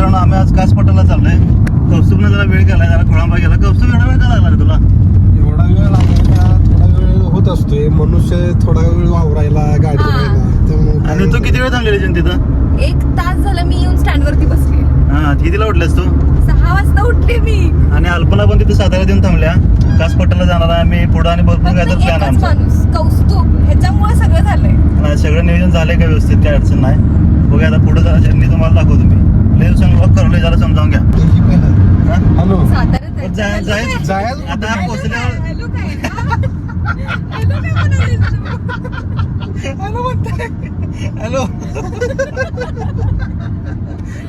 मित्रांनो आम्ही आज कास पटाला चाललोय. कौस्तुभने जरा वेळ केलाय, जरा खोळांबा गेला. कौस्तुभ एवढा वेळ का लागला रे तुला? एवढा वेळ लागायला थोडा वेळ होत असतोय. मनुष्य थोडा वेळ वावरायला गाडी राहायला. आणि तू किती वेळ थांबलेली तिथं? 1 तास झालं मी येऊन स्टँड वरती बसले. हा कितीला उठलेस तू? 6 वाजता उठले मी. आणि अल्पना पण तिथे सातारा देऊन थांबल्या. कास पटाला जाणार आहे आम्ही पुढे आणि भरपूर काय तर प्लॅन एकच आमचा. माणूस कौस्तुभ, ह्याच्यामुळे सगळं झालंय. नाही, सगळं नियोजन झालंय का व्यवस्थित, काय अडचण नाही. बघूया आता पुढे जरा जर्नी तुम्हाला दाखवतो मी. लय संग करलोय, जरा समजावून घ्या. हा? हॅलो साताऱ्यात जायचं आता पोहोचल्यावर हॅलो काय हॅलो काय म्हणाले हॅलो म्हणताय. हॅलो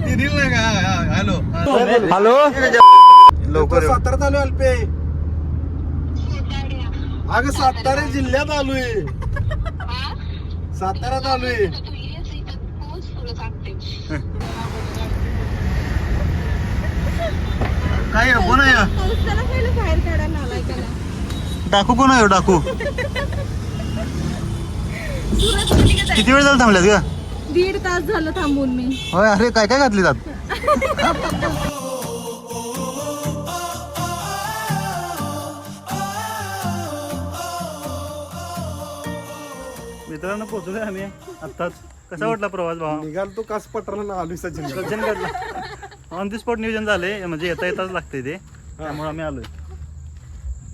रील नाही का? हॅलो हॅलो लवकर येऊ. साताऱ्यात आलोय अल्पे. अगं सातारा जिल्ह्यात आलोय. साताऱ्यात आलोय. काय आहे? कोण आहे? कौस्तुभला पहिलं बाहेर काढायला आलाय त्याला. डाकू कोण आहे? डाकू किती वेळ झाला थांबल्यात का? 1.5 तास झालं थांबून मी. होय. अरे काय काय घातली त्यात? मित्रांनो पोहोचलोय आम्ही आत्ताच. कसा वाटला प्रवास भावा? निघाल तो कास पठाराला आलोय सचिन. सज्जनगडला ऑन दी स्पॉट नियोजन झाले, म्हणजे येता येताच लागते ते, त्यामुळे आम्ही आलोय.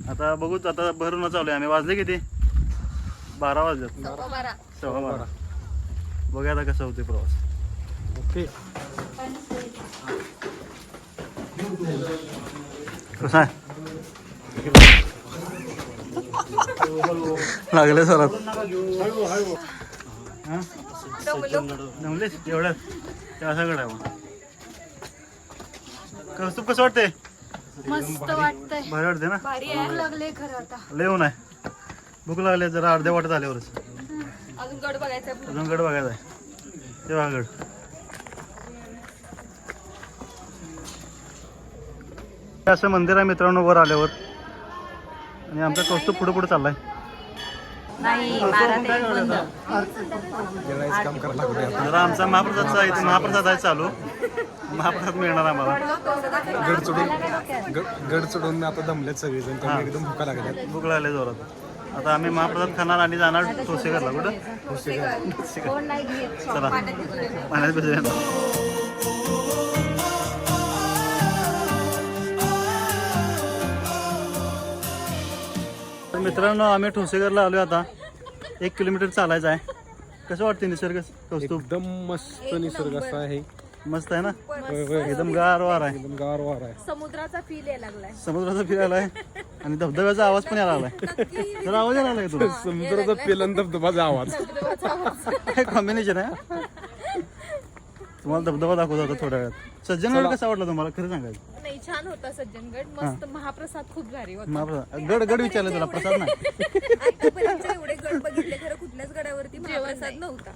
आता बघूच, आता भरूनच चालू आहे आम्ही. वाजले किती? 12 वाजले. 12:15. बघूया आता कसा होतोय प्रवास. ओके. कसा आहे? लागले सरात. जमलेस एवढ्यात ते असं कडा. कौस्तुभ कसं वाटतंय? मस्त वाटतंय. भारी वाटते ना? भूक लागले खरं आता. लय ऊन आहे. भूक लागली जरा अर्ध्या वाटत आल्यावरच. अजून गड बघायचा. अजून गड बघायचा आहे. तेव्हा गड असं मंदिर आहे मित्रांनो वर आल्यावर. आणि आमचा कौस्तुभ पुढे पुढे चाललाय. नाही काम करायला लागलोय. जरा आमचा महाप्रसादचा इथे महाप्रसाद आहे चालू. महाप्रसाद मिळणार आम्हाला. गड चढून आता दमलेत सगळेजण. त्यामुळे एकदम भुका लागल्यात. भूक लागली जोरात. आता आम्ही महाप्रसाद खाणार आणि जाणार ठोसेघरला. कुठं? चला पाण्यात बसूया. तर मित्रांनो आम्ही ठोसेघरला आलोय. आता 1 किलोमीटर चालायचं आहे. कसं वाटतं निसर्ग कौस्तुभ? एकदम मस्त निसर्ग असा आहे. मस्त आहे ना? होय, होय. एकदम गार वार आहे. एकदम गार वार आहे. समुद्राचा फील यायला लागलाय. समुद्राचा फिरायला आहे आणि धबधब्याचा आवाज पण यायला लागलाय. जरा आवाज यायला लागलाय तुला? समुद्राचा पेलन धबधबाचा आवाज. काय कॉम्बिनेशन आहे. तुम्हाला धबधबा दाखवतो आता थोड्या वेळात. सज्जनगड कसा वाटला तुम्हाला खरं सांगायचं? नाही छान होता सज्जनगड. मस्त. महाप्रसाद खूप भारी होता. महाप्रसाद गड विचारलं तुला, प्रसाद नाही. आतापर्यंत एवढे गड बघितले खरं कुठल्याच गडावरती महाप्रसाद नव्हता.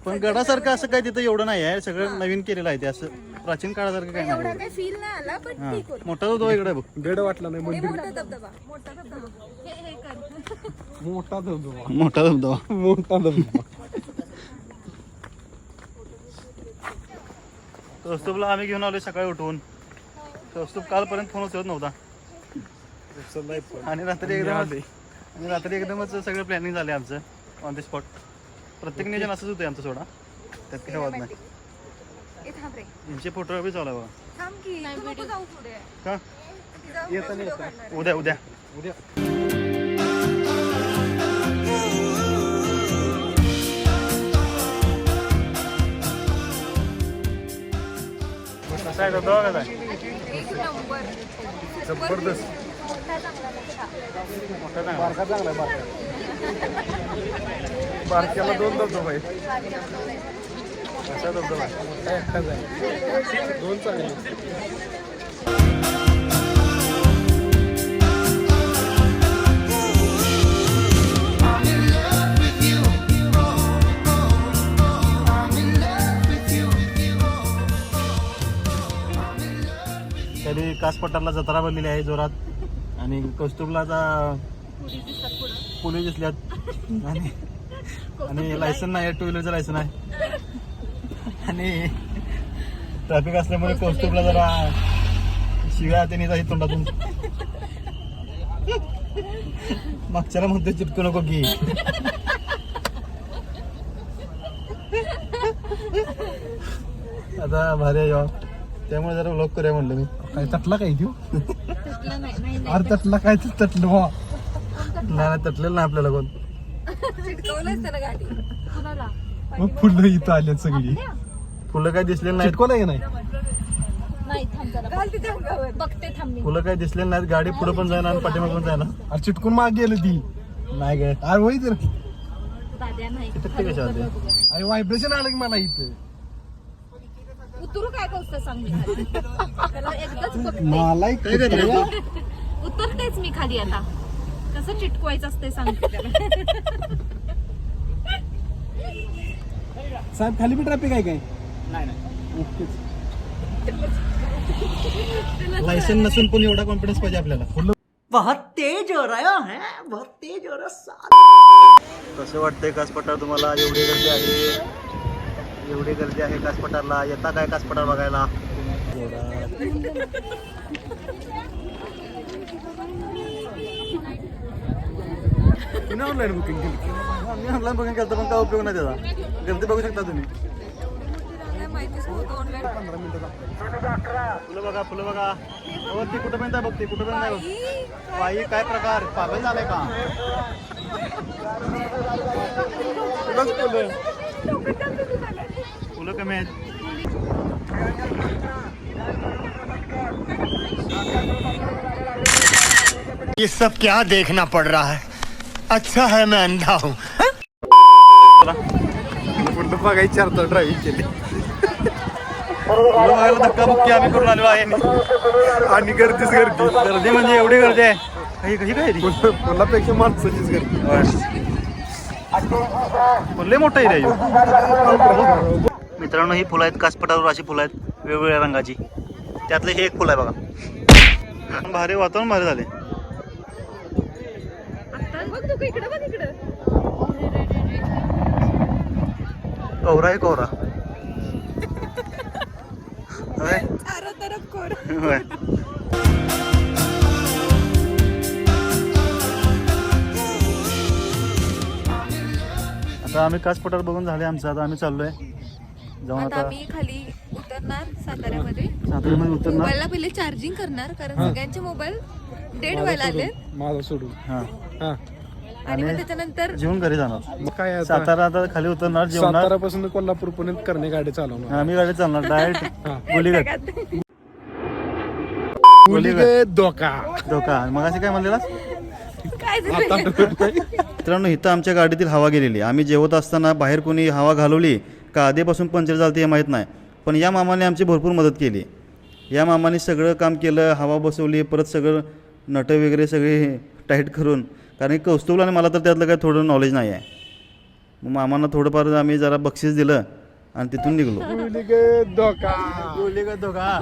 पण गडासारखं असं काय तिथं एवढं नाही आहे. सगळं नवीन केलेलं आहे ते. असं प्राचीन काळासारखं काय एवढा नाही. काही फील नाही आला पण हा ठीक होता. मोठा धबधबा इकडे बघ. गड वाटला नाही. हे मंदिर मोठा धबधबा. मोठा धबधबा. हे कर. मोठा धबधबा. मोठा धबधबा. मोठा धबधबा. कौस्तुभला आम्ही घेऊन आलोय सकाळी उठवून. कौस्तुभ कालपर्यंत फोन उचलत नव्हता. आणि रात्री एकदमच सगळं प्लॅनिंग झाले आमचं ऑन द स्पॉट. प्रत्येक नियोजन असंच होतं आमचं. सोडा त्यात काही वाद नाही. ए थांब रे. यांचे फोटो बी चालू आहे बघा. थांब की. तू नको जाऊ पुढे. का? जाऊ व्हिडिओ काढणार. उद्या उद्या कसा आहे धबधबा? कसा आहे? एक नंबर. जबरदस्त. मोठा चांगला मोठा. मोठा चांगला. बारका चांगला आहे. बारक्याला 2 धबधबा आहेत. कसा धबधबा आहे? मोठा एकटाच आहे. 2 चांगले. तरी कास पठारला जत्रा भरलेली आहे जोरात. आणि कौस्तुभला आता पोलीस दिसल्यात. आणि लायसन नाही, 2 व्हीलरचं लायसन आहे. आणि ट्रॅफिक असल्यामुळे कौस्तुभला जरा शिव्या त्याने जाईल तोंडातून. मागच्याला म्हणतो चिटकू नको की. आता भारी आहे त्यामुळे जरा ब्लॉक करूया म्हणलं मी. काय तटला काय देऊ तसलं नाही अरे तटला काय तटलं बा नाही तटलेलं नाही आपल्याला कोण. चिटकवलंच त्याला गाडी. कुणाला? मग फुलं इथं आल्यात सगळी. फुलं काय दिसलेली नाहीत. चिटकवलं की नाही नाही थांब जरा. घाल तिच्या अंगावर. बघते थांब मी. फुलं काय दिसलेली नाहीत. गाडी पुढे पण जायना आणि पाठीमाग पण जायना. अरे चिटकून माग गेलं ती. नाही गे अरे होई तर दाद्या नाही. चिटकते कशावर? अरे व्हायब्रेशन आलं की मला इथं. उतरू काय कौस्त सांग मी खाली. त्याला एकदाच बघते. मला काय करणार? उतरतेच मी खाली आता. कसं चिटकवायचं असते सांगते त्याला. साहेब खाली बी ट्रॅफिक आहे काय लायसन नसून पण एवढा कॉन्फिडन्स पाहिजे आपल्याला. बहुत तेज हो रहा है, बहुत तेज हो रहा. कसं वाटतंय कासपठार तुम्हाला? एवढी गर्दी आहे, एवढी गर्दी आहे कासपठारला. येता काय कासपठार बघायला? ऑनलाईन बुकिंग केली. मी ऑनलाईन बुकिंग केलं पण काय उपयोग नाही त्याचा. गर्दी बघू शकता तुम्ही. माहितीच नव्हतं ऑनलाईन. फुलं बघा, फुलं बघा. हो ती कुठं पण बघते, कुठं पण नाही बघ. बाई काय प्रकार, पागल झालाय का? फुलं कमी आहेत. ये सब क्या देखना पड़ रहा है? अच्छा है मैं अंधा हूँ. पुढं बघायची चार ड्रायव्हिंग केली फुलं बघायला धक्काबुक्की आम्ही करून आलो आहे. आणि गर्दीच गर्दी गर्दी म्हणजे एवढी गर्दी आहे. कशी काय ती? फुलापेक्षा माणसाचीच गर्दी. फुले मोठं एरिया आहे. मित्रांनो ही फुलं आहेत कासपठारवर. अशी फुलं आहेत वेगवेगळ्या रंगाची. त्यातलं हे एक फुल आहे बघा. भारी वातावरण भारी झाले. आता बघ तू इकडे बघ इकडे. कौरा आहे कौरा. होय? चारो तरफ कोर. होय. आता आम्ही कासपठार बघून झाले आमचं. आता आम्ही चाललोय जाऊन. आता आता आम्ही खाली उतरणार साताऱ्यामध्ये. साताऱ्यामध्ये उतरणार. मोबाईलला पहिले चार्जिंग करणार कारण सगळ्यांचे मोबाईल डेड व्हायला आले. माझा सोडून हा हा आणि मग त्याच्यानंतर जेवून घरी जाणार. मग काय आता? सातारा आता खाली उतरणार, जेवणार. सातारापासून कोल्हापूर पर्यंत करणे गाडी चालवणार. आम्ही गाडी चालणार डायरेक्ट गोलीघाट. धोका धोका. मग असे काय म्हणलेला? काय झालं? मित्रांनो इथं आमच्या गाडीतील हवा गेलेली. आम्ही जेवत असताना बाहेर कोणी हवा घालवली का आधीपासून पंक्चर झालं हे माहीत नाही. पण या मामाने आमची भरपूर मदत केली. या मामाने सगळं काम केलं, हवा बसवली, परत सगळं नटं वगैरे सगळे टाईट करून. कारण की कौस्तुभला आणि मला तर त्यातलं काही थोडं नॉलेज नाही आहे. मग मामांना थोडंफार आम्ही जरा बक्षीस दिलं आणि तिथून निघलो. धोका धोका